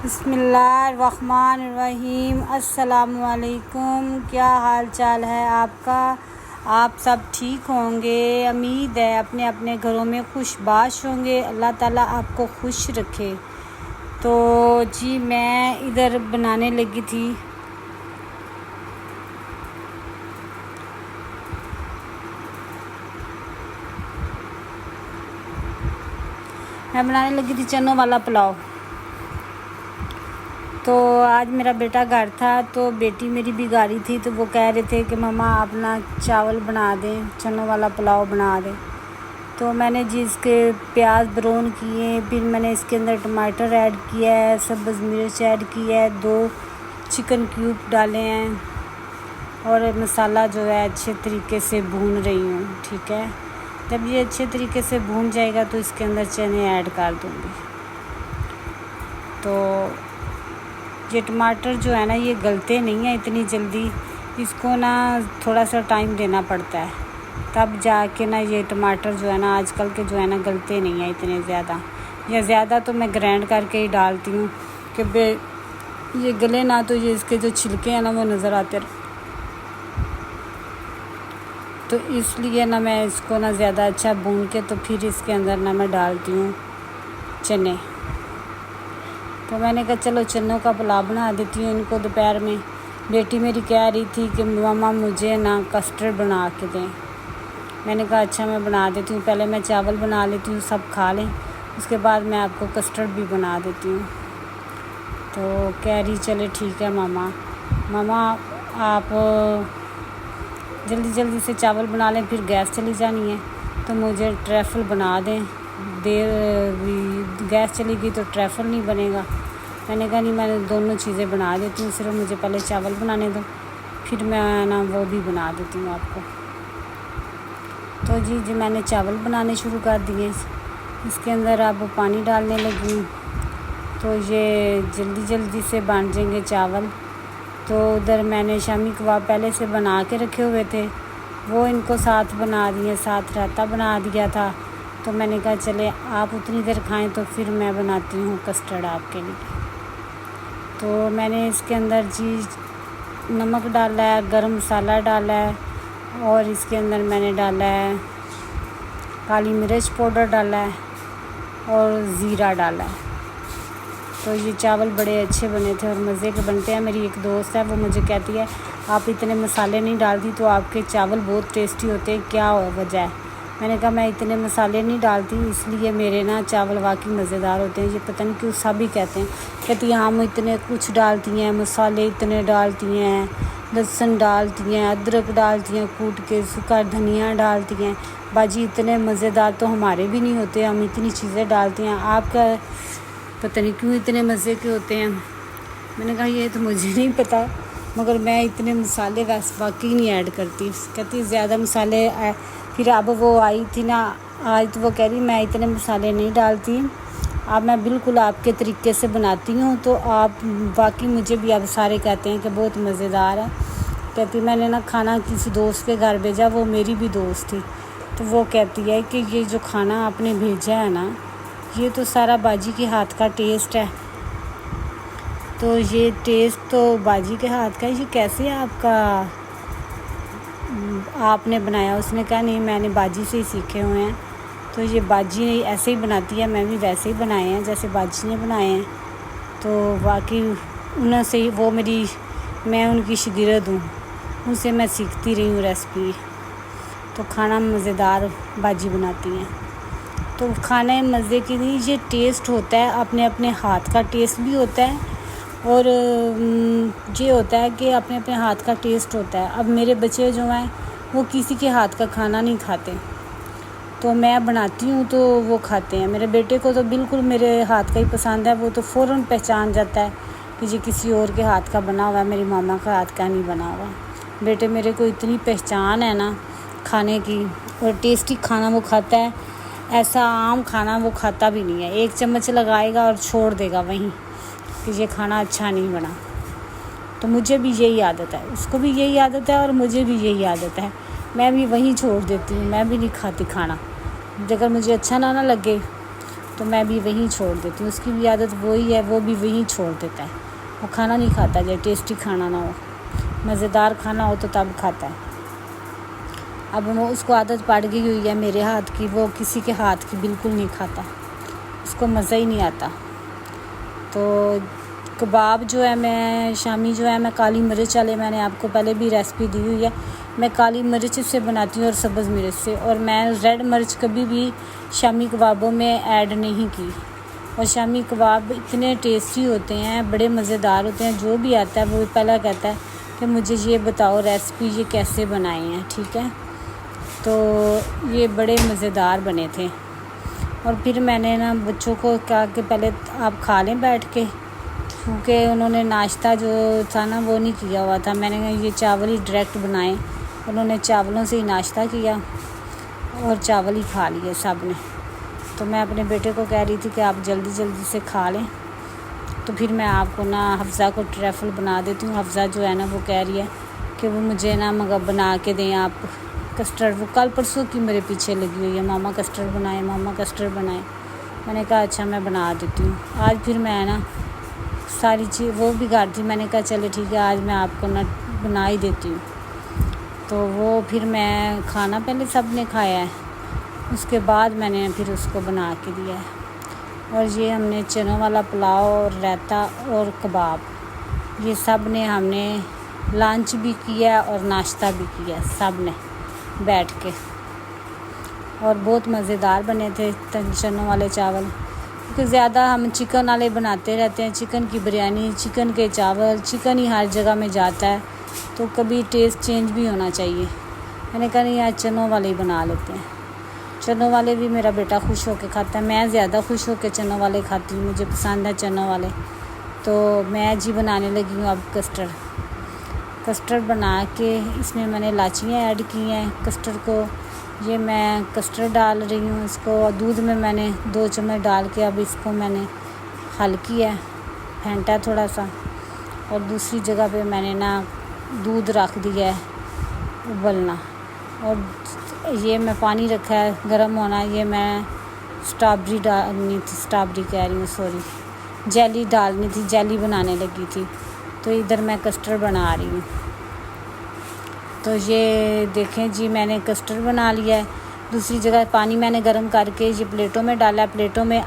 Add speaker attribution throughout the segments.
Speaker 1: بسم اللہ الرحمن الرحیم۔ السلام علیکم، کیا حال چال ہے آپ کا؟ آپ سب ٹھیک ہوں گے، امید ہے اپنے اپنے گھروں میں خوش باش ہوں گے، اللہ تعالیٰ آپ کو خوش رکھے۔ تو جی میں ادھر بنانے لگی تھی چنوں والا پلاؤ۔ تو آج میرا بیٹا گھر تھا تو بیٹی میری بھی گھر تھی، تو وہ کہہ رہے تھے کہ مما اپنا چاول بنا دیں، چنوں والا پلاؤ بنا دیں۔ تو میں نے جی اس کے پیاز براؤن کیے، پھر میں نے اس کے اندر ٹماٹر ایڈ کیا ہے، سبز مرچ ایڈ کی ہے، 2 چکن کیوب ڈالے ہیں، اور مسالہ جو ہے اچھے طریقے سے بھون رہی ہوں، ٹھیک ہے۔ جب یہ اچھے طریقے سے بھون جائے گا تو اس کے اندر چنے ایڈ کر دوں گی۔ تو یہ ٹماٹر جو ہے نا یہ گلتے نہیں ہیں اتنی جلدی، اس کو نا تھوڑا سا ٹائم دینا پڑتا ہے، تب جا کے نا یہ ٹماٹر جو ہے نا آج کل کے جو ہے نا گلتے نہیں ہیں اتنے زیادہ، یا زیادہ تو میں گرینڈ کر کے ہی ڈالتی ہوں کہ یہ گلے نہ تو یہ اس کے جو چھلکے ہیں نا وہ نظر آتے تو اس لیے نا میں اس کو نا زیادہ اچھا بھون کے تو پھر اس کے اندر نا میں ڈالتی ہوں چنے۔ تو میں نے کہا چلو چنوں کا پلاؤ بنا دیتی ہوں ان کو۔ دوپہر میں بیٹی میری کہہ رہی تھی کہ ماما مجھے نا کسٹرڈ بنا کے دیں، میں نے کہا اچھا میں بنا دیتی ہوں، پہلے میں چاول بنا لیتی ہوں سب کھا لیں، اس کے بعد میں آپ کو کسٹرڈ بھی بنا دیتی ہوں۔ تو کہہ رہی چلے ٹھیک ہے ماما آپ جلدی جلدی سے چاول بنا لیں، پھر گیس چلی جانی ہے تو مجھے ٹریفل بنا دیں، گیس چلی گئی تو ٹریفل نہیں بنے گا۔ میں نے کہا نہیں میں دونوں چیزیں بنا دیتی ہوں، صرف مجھے پہلے چاول بنانے دو، پھر میں نا وہ بھی بنا دیتی ہوں آپ کو۔ تو جی میں نے چاول بنانے شروع کر دیے، اس کے اندر اب پانی ڈالنے لگی، تو یہ جلدی جلدی سے بن جائیں گے چاول۔ تو ادھر میں نے شامی کباب پہلے سے بنا کے رکھے ہوئے تھے، وہ ان کو ساتھ بنا دیے، ساتھ رائتا بنا دیا تھا۔ تو میں نے کہا چلے آپ اتنی دیر کھائیں تو پھر میں بناتی ہوں کسٹرڈ آپ کے لیے۔ تو میں نے اس کے اندر جی نمک ڈالا ہے، گرم مسالہ ڈالا ہے، اور اس کے اندر میں نے ڈالا ہے کالی مرچ پاؤڈر ڈالا ہے، اور زیرہ ڈالا ہے۔ تو یہ چاول بڑے اچھے بنے تھے اور مزے کے بنتے ہیں۔ میری ایک دوست ہے وہ مجھے کہتی ہے آپ اتنے مسالے نہیں ڈالتی تو آپ کے چاول بہت ٹیسٹی ہوتے ہیں، کیا وجہ ہے؟ میں نے کہا میں اتنے مسالے نہیں ڈالتی، اس لیے میرے نا چاول واقعی مزیدار ہوتے ہیں۔ یہ پتہ نہیں کیوں سب ہی کہتے ہیں، کہتی ہیں ہم اتنے کچھ ڈالتی ہیں، مسالے اتنے ڈالتی ہیں، لہسن ڈالتی ہیں، ادرک ڈالتی ہیں کوٹ کے، سکھا دھنیا ڈالتی ہیں، باجی اتنے مزیدار تو ہمارے بھی نہیں ہوتے، ہم اتنی چیزیں ڈالتی ہیں، آپ کا پتہ نہیں کیوں اتنے مزے کے ہوتے ہیں۔ میں نے کہا یہ تو مجھے نہیں پتہ، مگر میں اتنے مسالے واقعی نہیں ایڈ کرتی۔ کہتی زیادہ مسالے پھر اب وہ آئی تھی نا آج، تو وہ کہہ رہی میں اتنے مسالے نہیں ڈالتی، اب میں بالکل آپ کے طریقے سے بناتی ہوں، تو آپ واقعی مجھے بھی اب سارے کہتے ہیں کہ بہت مزیدار ہے۔ کہتی میں نے نا کھانا کسی دوست کے گھر بھیجا، وہ میری بھی دوست تھی، تو وہ کہتی ہے کہ یہ جو کھانا آپ نے بھیجا ہے نا یہ تو سارا باجی کے ہاتھ کا ٹیسٹ ہے۔ تو یہ ٹیسٹ تو باجی کے ہاتھ کا ہے، یہ کیسے آپ نے بنایا؟ اس نے کہا نہیں میں نے باجی سے ہی سیکھے ہوئے ہیں، تو یہ باجی ایسے ہی بناتی ہے، میں بھی ویسے ہی بنائے ہیں جیسے باجی نے بنائے ہیں۔ تو واقعی انہوں سے ہی میں ان کی شاگرد ہوں، ان سے میں سیکھتی رہی ہوں ریسپی۔ تو کھانا مزیدار باجی بناتی ہیں، تو کھانا مزے کی نہیں، یہ ٹیسٹ ہوتا ہے، اپنے اپنے ہاتھ کا ٹیسٹ بھی ہوتا ہے، اور یہ ہوتا ہے کہ اپنے اپنے ہاتھ کا ٹیسٹ ہوتا ہے۔ اب میرے بچے جو ہیں وہ کسی کے ہاتھ کا کھانا نہیں کھاتے، تو میں بناتی ہوں تو وہ کھاتے ہیں۔ میرے بیٹے کو تو بالکل میرے ہاتھ کا ہی پسند ہے، وہ تو فوراً پہچان جاتا ہے کہ یہ کسی اور کے ہاتھ کا بنا ہوا ہے، میری ماما کا ہاتھ کا نہیں بنا ہوا۔ بیٹے میرے کو اتنی پہچان ہے نا کھانے کی، اور ٹیسٹی کھانا وہ کھاتا ہے، ایسا عام کھانا وہ کھاتا بھی نہیں ہے، 1 چمچ لگائے گا اور چھوڑ دے گا وہیں کہ یہ کھانا اچھا نہیں بنا۔ تو مجھے بھی یہی عادت ہے، اس کو بھی یہی عادت ہے اور مجھے بھی یہی عادت ہے، میں بھی وہیں چھوڑ دیتی ہوں، میں بھی نہیں کھاتی کھانا، اگر مجھے اچھا نہ لگے تو میں بھی وہیں چھوڑ دیتی ہوں. اس کی بھی عادت وہی ہے, وہ بھی وہیں چھوڑ دیتا ہے. وہ کھانا نہیں کھاتا جب ٹیسٹی کھانا نہ ہو, مزیدار کھانا ہو تو تب کھاتا ہے. اب وہ اس کو عادت پڑ گئی ہوئی ہے میرے ہاتھ کی, وہ کسی کے ہاتھ کی بالکل نہیں کھاتا, اس کو مزہ ہی نہیں آتا. تو کباب جو ہے میں شامی جو ہے میں کالی مرچ والے, میں نے آپ کو پہلے بھی ریسپی دی ہوئی ہے, میں کالی مرچ سے بناتی ہوں اور سبز مرچ سے, اور میں ریڈ مرچ کبھی بھی شامی کبابوں میں ایڈ نہیں کی. اور شامی کباب اتنے ٹیسٹی ہوتے ہیں, بڑے مزیدار ہوتے ہیں. جو بھی آتا ہے وہ پہلا کہتا ہے کہ مجھے یہ بتاؤ ریسپی یہ کیسے بنائے ہیں, ٹھیک ہے. تو یہ بڑے مزیدار بنے تھے. اور پھر میں نے نا بچوں کو کہا کہ پہلے آپ کھا لیں بیٹھ کے, کیونکہ انہوں نے ناشتہ جو تھا نا وہ نہیں کیا ہوا تھا. میں نے کہا یہ چاول ہی ڈائریکٹ بنائیں, انہوں نے چاولوں سے ہی ناشتہ کیا اور چاول ہی کھا لیے سب نے. تو میں اپنے بیٹے کو کہہ رہی تھی کہ آپ جلدی جلدی سے کھا لیں. تو پھر میں آپ کو نا حفظہ کو ٹریفل بنا دیتی ہوں. حفظہ جو ہے نا وہ کہہ رہی ہے کہ وہ مجھے نا بنا کے دیں آپ کسٹرڈ. وہ کل پرسوں کی میرے پیچھے لگی ہوئی ہے, ماما کسٹرڈ بنائیں, ماما کسٹرڈ بنائیں. میں نے کہا اچھا میں بنا دیتی ہوں. آج پھر میں نا ساری چیز وہ بھی گھر تھی, میں نے کہا چلے ٹھیک ہے آج میں آپ کو نا بنا ہی دیتی ہوں. تو وہ پھر میں کھانا پہلے سب نے کھایا ہے, اس کے بعد میں نے پھر اس کو بنا کے دیا ہے. اور یہ ہم نے چنوں والا پلاؤ اور رائتا اور کباب یہ سب نے ہم نے لنچ بھی کیا اور ناشتہ بھی کیا سب نے بیٹھ کے. اور بہت مزیدار بنے تھے چنوں والے چاول, کیونکہ زیادہ ہم چکن والے بناتے رہتے ہیں, چکن کی بریانی, چکن کے چاول, چکن ہی ہر جگہ میں جاتا ہے, تو کبھی ٹیسٹ چینج بھی ہونا چاہیے. میں نے کہا نہیں آج چنوں والے ہی بنا لیتے ہیں. چنوں والے بھی میرا بیٹا خوش ہو کے کھاتا ہے, میں زیادہ خوش ہو کے چنوں والے کھاتی ہوں, مجھے پسند ہے چنوں والے. تو میں بنانے لگی ہوں اب کسٹرڈ بنا کے, اس میں نے الائچیاں ایڈ کی ہیں کسٹرڈ کو. یہ میں کسٹرڈ ڈال رہی ہوں, اس کو دودھ میں نے 2 چمچ ڈال کے اب اس کو میں نے حل کیا ہے, پھینٹا تھوڑا سا. اور دوسری جگہ پہ میں نے نا دودھ رکھ دیا ہے ابلنا, اور یہ میں پانی رکھا ہے گرم ہونا. یہ میں اسٹرابری ڈالنی تھی, اسٹرابری کہہ رہی ہوں سوری, جیلی ڈالنی تھی, جیلی بنانے لگی تھی. تو ادھر میں کسٹرڈ بنا رہی ہوں. تو یہ دیکھیں جی میں نے کسٹرڈ بنا لیا ہے. دوسری جگہ پانی میں نے گرم کر کے یہ پلیٹوں میں ڈالا, پلیٹوں میں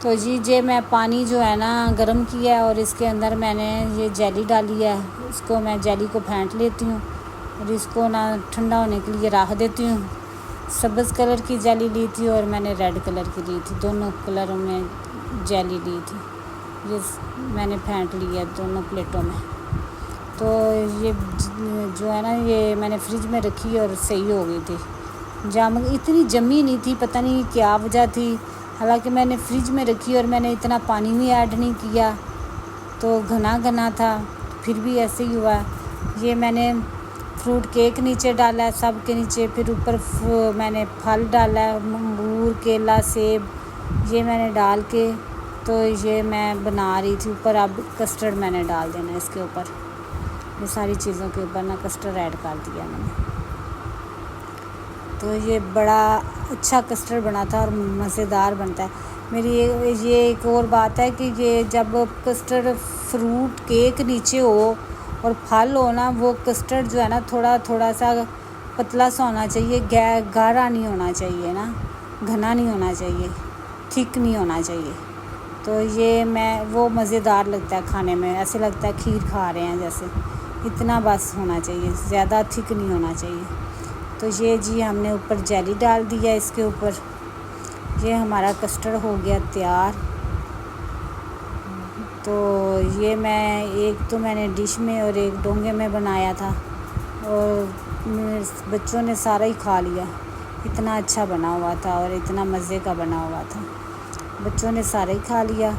Speaker 1: تو جی میں پانی جو ہے نا گرم کیا ہے, اور اس کے اندر میں نے یہ جیلی ڈالی ہے. اس کو میں جیلی کو پھینٹ لیتی ہوں اور اس کو نا ٹھنڈا ہونے کے لیے رکھ دیتی ہوں. سبز کلر کی جیلی لی تھی اور میں نے ریڈ کلر کی لی تھی, دونوں کلروں میں جیلی لی تھی. یہ میں نے پھینٹ لی ہے دونوں پلیٹوں میں. تو یہ جو ہے نا یہ میں نے فریج میں رکھی اور صحیح ہو گئی تھی. اتنی جمی نہیں تھی, پتہ نہیں کیا وجہ تھی. حالانکہ میں نے فریج میں رکھی اور میں نے اتنا پانی بھی ایڈ نہیں کیا, تو گھنا تھا, پھر بھی ایسے ہی ہوا. یہ میں نے فروٹ کیک نیچے ڈالا ہے سب کے نیچے, پھر اوپر میں نے پھل ڈالا ہے, انگور, کیلا, سیب, یہ میں نے ڈال کے تو یہ میں بنا رہی تھی. اوپر اب کسٹرڈ میں نے ڈال دینا ہے اس کے اوپر, یہ ساری چیزوں کے اوپر نا کسٹرڈ ایڈ کر دیا میں نے. تو یہ بڑا اچھا کسٹرڈ بنا تھا اور مزیدار بنتا ہے. میری یہ ایک اور بات ہے کہ یہ جب کسٹرڈ فروٹ کیک نیچے ہو اور پھل ہو نا, وہ کسٹرڈ جو ہے نا تھوڑا سا پتلا سا ہونا چاہیے, گاڑھا نہیں ہونا چاہیے نا, گھنا نہیں ہونا چاہیے, تھک نہیں ہونا چاہیے. تو یہ وہ مزیدار لگتا ہے کھانے میں, ایسے لگتا ہے کھیر کھا رہے ہیں جیسے. اتنا بس ہونا چاہیے, زیادہ تھک نہیں ہونا چاہیے. تو یہ جی ہم نے اوپر جیلی ڈال دیا اس کے اوپر. یہ ہمارا کسٹرڈ ہو گیا تیار. تو یہ میں نے ڈش میں اور ایک ڈونگے میں بنایا تھا, اور بچوں نے سارا ہی کھا لیا. اتنا اچھا بنا ہوا تھا اور اتنا مزے کا بنا ہوا تھا, بچوں نے سارا ہی کھا لیا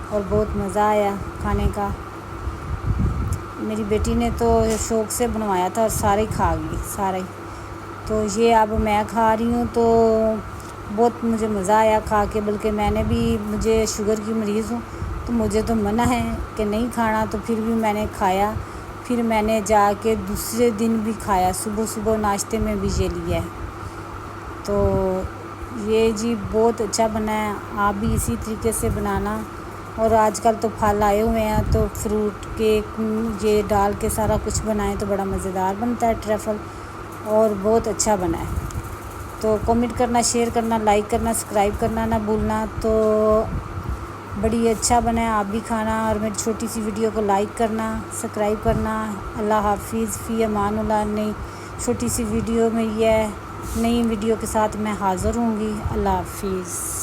Speaker 1: اور بہت مزہ آیا کھانے کا. میری بیٹی نے تو شوق سے بنوایا تھا اور سارے ہی کھا گئی, سارے ہی. تو یہ اب میں کھا رہی ہوں, تو بہت مجھے مزہ آیا کھا کے. بلکہ مجھے شوگر کی مریض ہوں, تو مجھے تو منع ہے کہ نہیں کھانا, تو پھر بھی میں نے کھایا. پھر میں نے جا کے دوسرے دن بھی کھایا, صبح ناشتے میں بھی یہ لیا ہے. تو یہ جی بہت اچھا بنا ہے، آپ بھی اسی طریقے سے بنانا۔ اور آج کل تو پھل آئے ہوئے ہیں تو فروٹ کیک یہ ڈال کے سارا کچھ بنائیں تو بڑا مزیدار بنتا ہے ٹرفل، اور بہت اچھا بنا ہے۔ تو کمنٹ کرنا، شیئر کرنا، لائک کرنا، سبسکرائب کرنا نہ بھولنا۔ تو بڑی اچھا بنا ہے، آپ بھی کھانا، اور میری چھوٹی سی ویڈیو کو لائک کرنا، سبسکرائب کرنا۔ اللہ حافظ، فی امان اللہ۔ نئی چھوٹی سی ویڈیو میں یہ نئی ویڈیو کے ساتھ میں حاضر ہوں گی۔ اللہ حافظ۔